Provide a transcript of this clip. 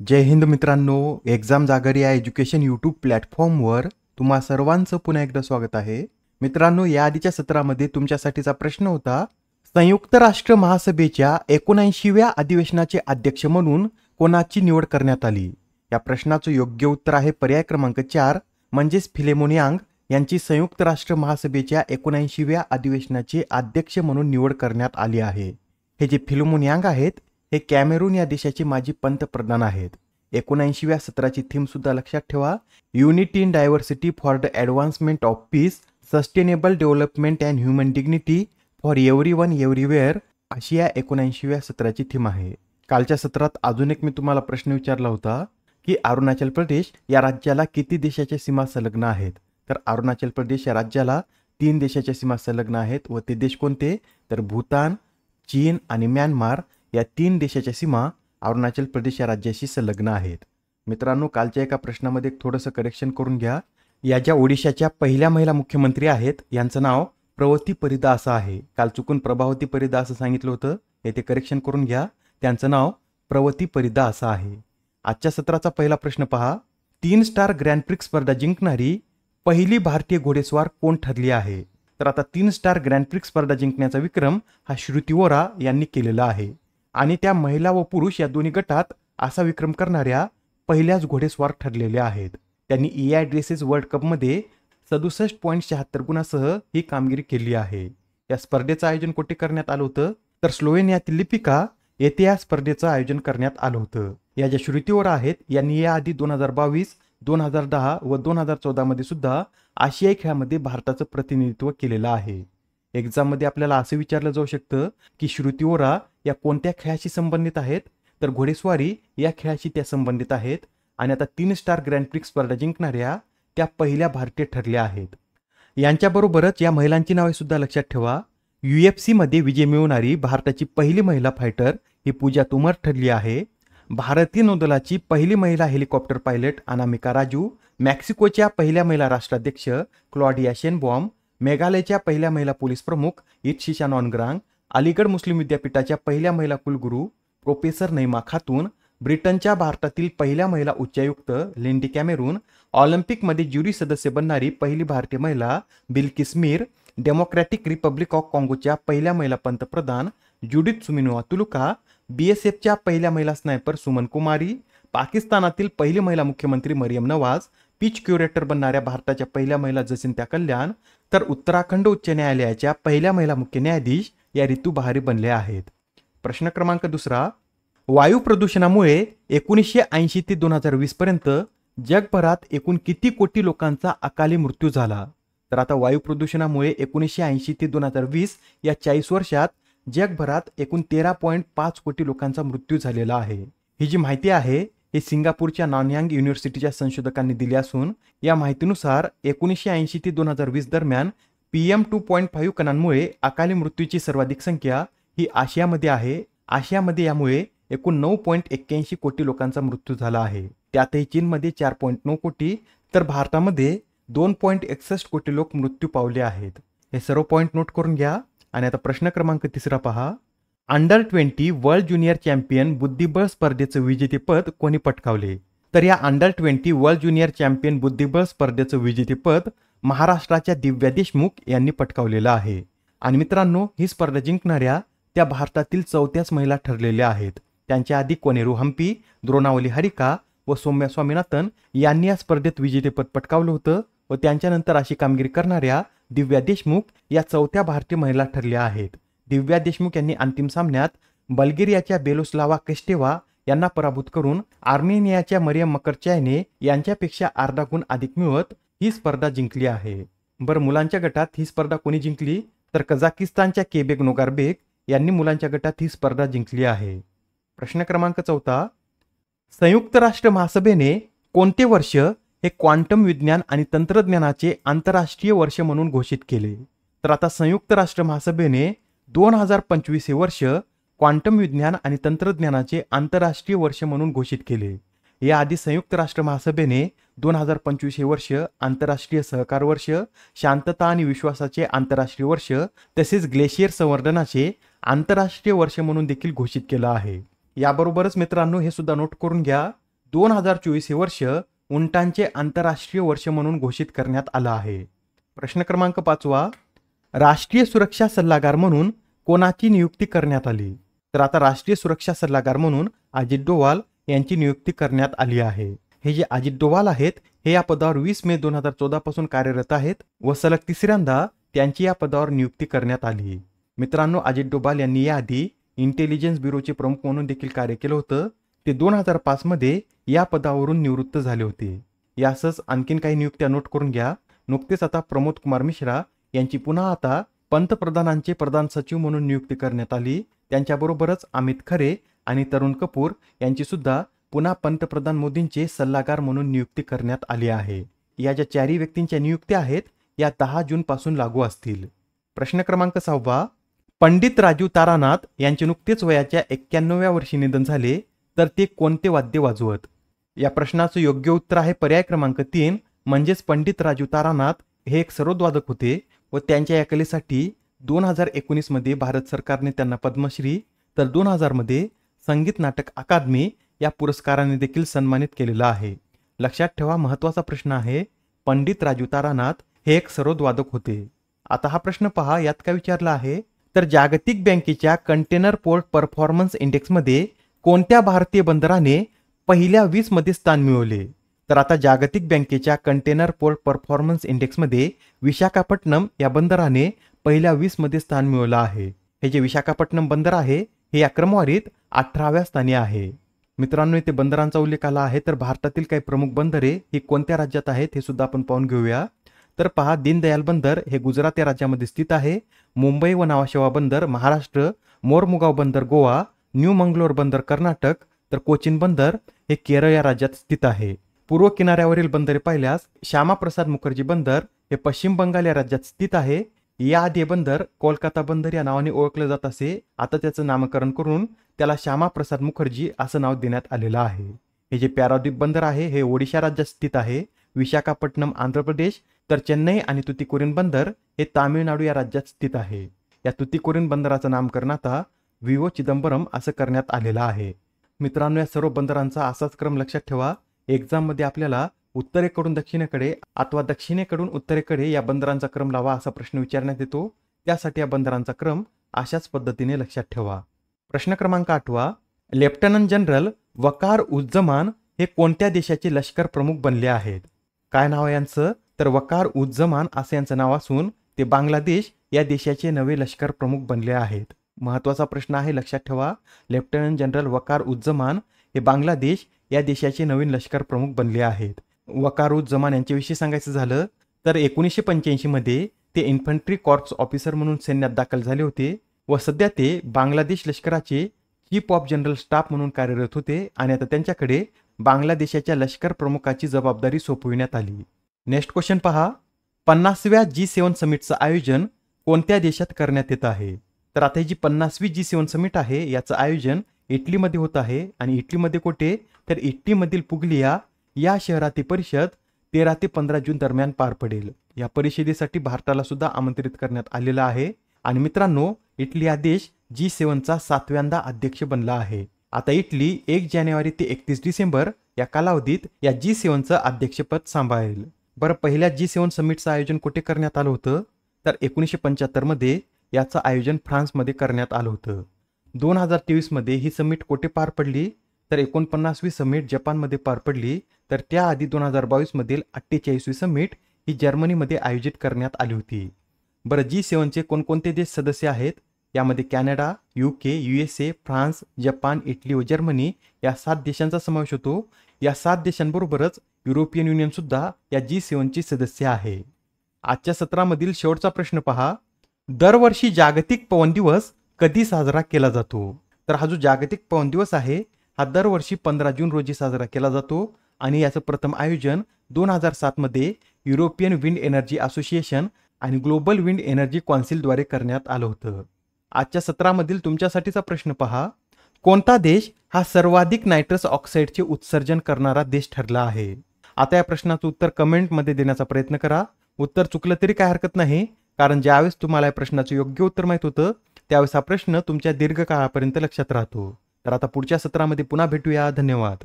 जय हिंद मित्रांनो, एक्झाम जागर या एज्युकेशन यूट्यूब प्लॅटफॉर्मवर तुम्हा सर्वांचं पुन्हा एकदा स्वागत आहे. मित्रांनो, या आधीच्या सत्रामध्ये तुमच्यासाठीचा प्रश्न होता, संयुक्त राष्ट्र महासभेच्या 79व्या अधिवेशनाचे अध्यक्ष म्हणून कोणाची निवड करण्यात आली? या प्रश्नाचं योग्य उत्तर आहे पर्याय क्रमांक 4 म्हणजेच फिलेमोन यांग यांची संयुक्त राष्ट्र महासभेच्या 79व्या अधिवेशनाचे अध्यक्ष म्हणून निवड करण्यात आली आहे. हे जे फिलेमोन यांग आहेत हे कॅमेरून या देशाचे माजी पंतप्रधान आहेत. 79व्या सत्राची थीम सुद्धा लक्षात ठेवा, unity in diversity for the advancement of peace, sustainable development and human dignity for everyone everywhere अशी या 79व्या सत्राची थीम आहे. कालच्या सत्रात अजून एक मी तुम्हाला प्रश्न विचारला होता की अरुणाचल प्रदेश या राज्याला किती देशाच्या सीमा संलग्न आहेत? तर अरुणाचल प्रदेश या राज्याला 3 देशाच्या सीमा संलग्न आहेत व ते देश कोणते? तर भूतान, चीन आणि म्यानमार या 3 देशाच्या सीमा अरुणाचल प्रदेश या राज्याशी संलग्न आहेत. मित्रांनो, कालच्या एका प्रश्नामध्ये थोडंसं करेक्शन करून घ्या. या ज्या ओडिशाच्या पहिल्या महिला मुख्यमंत्री आहेत यांचं नाव प्रवती परिदा असं आहे. काल चुकून प्रभावती परिदा असं सांगितलं होतं, हे ते करेक्शन करून घ्या. त्यांचं नाव प्रवती परिदा असं आहे. आजच्या सत्राचा पहिला प्रश्न पहा, 3 स्टार ग्रँड प्रिक्स स्पर्धा जिंकणारी पहिली भारतीय घोडेस्वार कोण ठरली आहे? तर आता 3 स्टार ग्रँड प्रिक्स स्पर्धा जिंकण्याचा विक्रम हा श्रुती वोरा यांनी केलेला आहे आणि त्या महिला व पुरुष या दोन्ही गटात असा विक्रम करणाऱ्या पहिल्याच घोडेस्वार ठरलेल्या आहेत. त्यांनी EI ड्रेसेस वर्ल्ड कपमध्ये 67.76 गुणासह ही कामगिरी केली आहे. या स्पर्धेचं आयोजन कुठे करण्यात आलं होतं? तर स्लोवेनियातील लिपिका येथे या स्पर्धेचं आयोजन करण्यात आलं होतं. या ज्या श्रुती वोरा आहेत यांनी याआधी 2022, 2010 व 2014 मध्ये सुद्धा आशियाई खेळामध्ये भारताचं प्रतिनिधित्व केलेलं आहे. एक्झाममध्ये आपल्याला असं विचारलं जाऊ शकतं की श्रुती वोरा या कोणत्या खेळाशी संबंधित आहेत? तर घोडेस्वारी या खेळाशी त्या संबंधित आहेत आणि आता 3 स्टार ग्रँड प्रिक्स स्पर्धा जिंकणाऱ्या त्या पहिल्या भारतीय ठरल्या आहेत. यांच्याबरोबरच या महिलांची नावे सुद्धा लक्षात ठेवा. UFC मध्ये विजय मिळवणारी भारताची पहिली महिला फायटर ही पूजा तोमर ठरली आहे. भारतीय नौदलाची पहिली महिला हेलिकॉप्टर पायलट अनामिका राजू, मेक्सिकोच्या पहिल्या महिला राष्ट्राध्यक्ष क्लॉडिया शेनबॉम, मेघालयच्या पहिल्या महिला पोलीस प्रमुख इत्शिशा नॉनग्रांग, अलीगड मुस्लिम विद्यापीठाच्या पहिल्या महिला कुलगुरू प्रोफेसर नईमा खातून, ब्रिटनच्या भारतातील पहिल्या महिला उच्चायुक्त लिंडी कॅमेरून, ऑलिम्पिकमध्ये ज्युरी सदस्य बनणारी पहिली भारतीय महिला Bilkis Mir, democratic republic of काँगोच्या पहिल्या महिला पंतप्रधान जुडिथ सुमिनोआ तुलुका, BSFच्या पहिल्या महिला स्नायपर सुमन कुमारी, पाकिस्तानातील पहिली महिला मुख्यमंत्री मरियम नवाज, पीच क्युरेटर बनणाऱ्या भारताच्या पहिल्या महिला जसिंता कल्याण, तर उत्तराखंड उच्च न्यायालयाच्या पहिल्या महिला मुख्य न्यायाधीश या रितू बहारी बनल्या आहेत. प्रश्न क्रमांक 2, वायू प्रदूषणामुळे 1980 ते 2020 पर्यंत जगभरात एकूण किती कोटी लोकांचा अकाली मृत्यू झाला? तर आता वायू प्रदूषणामुळे 1980 ते 2020 या 40 वर्षात जगभरात एकूण 13.5 कोटी लोकांचा मृत्यू झालेला आहे. ही जी माहिती आहे हे सिंगापूरच्या नानयांग युनिव्हर्सिटीच्या संशोधकांनी दिली असून या माहितीनुसार 1980 ते 2020 दरम्यान PM 2.5 कणांमुळे अकाली मृत्यूची सर्वाधिक संख्या ही आशियामध्ये आहे. आशियामध्ये यामुळे एकूण 9.81 कोटी लोकांचा मृत्यू झाला आहे. त्यातही चीनमध्ये 4.9 कोटी तर भारतामध्ये 2.61 कोटी लोक मृत्यू पावले आहेत. हे सर्व पॉईंट नोट करून घ्या. आणि आता प्रश्न क्रमांक 3 पहा, अंडर 20 वर्ल्ड ज्युनियर चॅम्पियन बुद्धिबळ स्पर्धेचं विजेतेपद कोणी पटकावले? तर या अंडर 20 वर्ल्ड ज्युनियर चॅम्पियन बुद्धिबळ स्पर्धेचं विजेतेपद महाराष्ट्राच्या दिव्या देशमुख यांनी पटकावलेलं आहे. आणि मित्रांनो, ही स्पर्धा जिंकणाऱ्या त्या भारतातील 4थ्याच महिला ठरलेल्या आहेत. त्यांच्या आधी कोनेरू हम्पी, द्रोणावली हरिका व सौम्या स्वामीनाथन यांनी या स्पर्धेत विजेतेपद पटकावलं होतं व त्यांच्यानंतर अशी कामगिरी करणाऱ्या दिव्या देशमुख या 4थ्या भारतीय महिला ठरल्या आहेत. दिव्या देशमुख यांनी अंतिम सामन्यात बल्गेरियाच्या बेलोस्लावा केस्टेवा यांना पराभूत करून आर्मेनियाच्या मरियम मकरचायने यांच्यापेक्षा अर्धा गुण अधिक मिळवत ही स्पर्धा जिंकली आहे. बरं, मुलांच्या गटात ही स्पर्धा कोणी जिंकली? तर कझाकिस्तानच्या केबेक नोगारबेक यांनी मुलांच्या गटात ही स्पर्धा जिंकली आहे. प्रश्न क्रमांक 4, संयुक्त राष्ट्र महासभेने कोणते वर्ष हे क्वांटम विज्ञान आणि तंत्रज्ञानाचे आंतरराष्ट्रीय वर्ष म्हणून घोषित केले? तर आता संयुक्त राष्ट्र महासभेने 2025 हे वर्ष क्वांटम विज्ञान आणि तंत्रज्ञानाचे आंतरराष्ट्रीय वर्ष म्हणून घोषित केले. याआधी संयुक्त राष्ट्र महासभेने 2025 हे वर्ष आंतरराष्ट्रीय सहकार वर्ष, शांतता आणि विश्वासाचे आंतरराष्ट्रीय वर्ष तसेच ग्लेशियर संवर्धनाचे आंतरराष्ट्रीय वर्ष म्हणून देखील घोषित केलं आहे. याबरोबरच मित्रांनो हे सुद्धा नोट करून घ्या 2024 हे वर्ष उंटांचे आंतरराष्ट्रीय वर्ष म्हणून घोषित करण्यात आलं आहे. प्रश्न क्रमांक 5, राष्ट्रीय सुरक्षा सल्लागार म्हणून कोणाची नियुक्ती करण्यात आली? तर आता राष्ट्रीय सुरक्षा सल्लागार म्हणून अजित डोवाल यांची नियुक्ती करण्यात आली आहे. हे जे अजित डोवाल आहेत हे या पदावर 20 मे 2014 पासून कार्यरत आहेत व सलग तिसऱ्यांदा त्यांची या पदावर नियुक्ती करण्यात आली. मित्रांनो, अजित डोवाल यांनी याआधी इंटेलिजन्स ब्युरोचे प्रमुख म्हणून देखील कार्य केलं होतं. ते 2005 मध्ये या पदावरून निवृत्त झाले होते. यासच आणखीन काही नियुक्त्या नोट करून घ्या. नुकतेच आता प्रमोद कुमार मिश्रा यांची पुन्हा आता पंतप्रधानांचे प्रधान सचिव म्हणून नियुक्ती करण्यात आली. त्यांच्याबरोबरच अमित खरे आणि तरुण कपूर यांची सुद्धा पुन्हा पंतप्रधान मोदींचे सल्लागार म्हणून नियुक्ती करण्यात आली आहे. या ज्या चारही व्यक्तींच्या नियुक्त्या आहेत या 10 जून पासून लागू असतील. प्रश्न क्रमांक 6, पंडित राजीव तारानाथ यांचे नुकतेच वयाच्या 91व्या वर्षी निधन झाले, तर ते कोणते वाद्य वाजवत? या प्रश्नाचं योग्य उत्तर आहे पर्याय क्रमांक 3, म्हणजेच पंडित राजीव तारानाथ हे एक सरोदवादक होते व त्यांच्या या कलेसाठी 2019 मध्ये भारत सरकारने त्यांना पद्मश्री तर 2000 मध्ये संगीत नाटक अकादमी या पुरस्काराने देखील सन्मानित केलेलं आहे. लक्षात ठेवा, महत्त्वाचा प्रश्न आहे. पंडित राजीव तारानाथ हे एक सरोदवादक होते. आता हा प्रश्न पहा, यात काय विचारला आहे, तर जागतिक बँकेच्या कंटेनर पोर्ट परफॉर्मन्स इंडेक्समध्ये कोणत्या भारतीय बंदराने पहिल्या 20 मध्ये स्थान मिळवले? तर आता जागतिक बँकेच्या कंटेनर पोर्ट परफॉर्मन्स इंडेक्समध्ये विशाखापट्टणम या बंदराने पहिल्या 20 मध्ये स्थान मिळवलं आहे. हे जे विशाखापट्टणम बंदर आहे हे या क्रमवारीत 18व्या स्थानी आहे. मित्रांनो, इथे बंदरांचा उल्लेख आला आहे, तर भारतातील काही प्रमुख बंदरे ही कोणत्या राज्यात आहेत हे सुद्धा आपण पाहून घेऊया. तर पहा, दीनदयाल बंदर हे गुजरात या राज्यामध्ये स्थित आहे. मुंबई व नावाशेवा बंदर महाराष्ट्र, मोरमुगाव बंदर गोवा, न्यू मंगलोर बंदर कर्नाटक, तर कोचिन बंदर हे केरळ या राज्यात स्थित आहे. पूर्व किनाऱ्यावरील बंदरे पाहिल्यास श्यामाप्रसाद मुखर्जी बंदर हे पश्चिम बंगाल या राज्यात स्थित आहे. याआधी हे बंदर कोलकाता बंदर या नावाने ओळखले जात असे. आता त्याचं नामकरण करून त्याला श्यामाप्रसाद मुखर्जी असं नाव देण्यात आलेलं आहे. हे जे पॅराद्वीप बंदर आहे हे ओडिशा राज्यात स्थित आहे. विशाखापट्टणम आंध्र प्रदेश, तर चेन्नई आणि तुतीकोरीन बंदर हे तामिळनाडू या राज्यात स्थित आहे. या तुतीकोरीन बंदराचं नामकरण आता विवो चिदंबरम असं करण्यात आलेलं आहे. मित्रांनो, या सर्व बंदरांचा असाच क्रम लक्षात ठेवा. एक्झाम मध्ये आपल्याला उत्तरेकडून दक्षिणेकडे अथवा दक्षिणेकडून उत्तरेकडे या बंदरांचा क्रम लावा असा प्रश्न विचारण्यात येतो. त्यासाठी या बंदरांचा क्रम अशाच पद्धतीने लक्षात ठेवा. प्रश्न क्रमांक 8, लेफ्टनंट जनरल वकार उज्जमान हे कोणत्या देशाचे लष्कर प्रमुख बनले आहेत? काय नाव आहे यांचं? तर वकार उज्जमान असं यांचं नाव असून ते बांगलादेश या देशाचे नवे लष्कर प्रमुख बनले आहेत. महत्त्वाचा प्रश्न आहे, लक्षात ठेवा. लेफ्टनंट जनरल वकार उज्जमान हे बांगलादेश या देशाचे नवीन लष्कर प्रमुख बनले आहेत. वकार उज्जमान यांच्याविषयी सांगायचं झालं तर 1985 मध्ये ते इन्फंट्री कॉर्प्स ऑफिसर म्हणून सैन्यात दाखल झाले होते व सध्या ते बांगलादेश लष्कराचे चीफ ऑफ जनरल स्टाफ म्हणून कार्यरत होते आणि आता त्यांच्याकडे बांगलादेशाच्या लष्कर प्रमुखाची जबाबदारी सोपविण्यात आली. नेक्स्ट क्वेश्चन पहा, 50व्या G7 समिटचं आयोजन कोणत्या देशात करण्यात येत आहे? तर आता ही जी 50वी G7 समिट आहे याचं आयोजन इटलीमध्ये होत आहे. आणि इटलीमध्ये कुठे? तर इटलीमधील पुगलिया या शहरात ही परिषद 13 ते 15 जून दरम्यान पार पडेल. या परिषदेसाठी भारताला सुद्धा आमंत्रित करण्यात आलेलं आहे. आणि मित्रांनो, इटली हा देश G7चा 7व्यांदा अध्यक्ष बनला आहे. आता इटली 1 जानेवारी ते 31 डिसेंबर या कालावधीत या G7चं अध्यक्षपद सांभाळेल. बरं, पहिल्या G7 समिटचं आयोजन कुठे करण्यात आलं होतं? तर 1975 मध्ये याचं आयोजन फ्रान्समध्ये करण्यात आलं होतं. 2023 मध्ये ही समिट कुठे पार पडली? तर 49वी समिट जपानमध्ये पार पडली. तर त्याआधी 2022 मधील 48वी समिट ही जर्मनीमध्ये आयोजित करण्यात आली होती. बरं, G7चे कोणकोणते देश सदस्य आहेत? यामध्ये Canada, UK, USA, France, Japan, Italy व जर्मनी या 7 देशांचा समावेश होतो. या 7 देशांबरोबरच युरोपियन युनियन सुद्धा या G7ची सदस्य आहे. आजच्या सत्रामधील शेवटचा प्रश्न पहा, दरवर्षी जागतिक पवन दिवस कधी साजरा केला जातो? तर हा जो जागतिक पवन दिवस आहे हा दरवर्षी 15 जून रोजी साजरा केला जातो आणि याचं प्रथम आयोजन 2007 मध्ये युरोपियन विंड एनर्जी असोसिएशन आणि ग्लोबल विंड एनर्जी कौन्सिलद्वारे करण्यात आलं होतं. आजच्या सत्रामधील तुमच्यासाठीचा प्रश्न पहा, कोणता देश हा सर्वाधिक नायट्रस ऑक्साईडचे उत्सर्जन करणारा देश ठरला आहे? आता या प्रश्नाचं उत्तर कमेंटमध्ये देण्याचा प्रयत्न करा. उत्तर चुकलं तरी काय हरकत नाही, कारण ज्यावेळेस तुम्हाला या प्रश्नाचं योग्य उत्तर माहित होतं त्यावेळेस हा प्रश्न तुमच्या दीर्घकाळापर्यंत लक्षात राहतो. तर आता पुढच्या सत्रामध्ये पुन्हा भेटूया. धन्यवाद.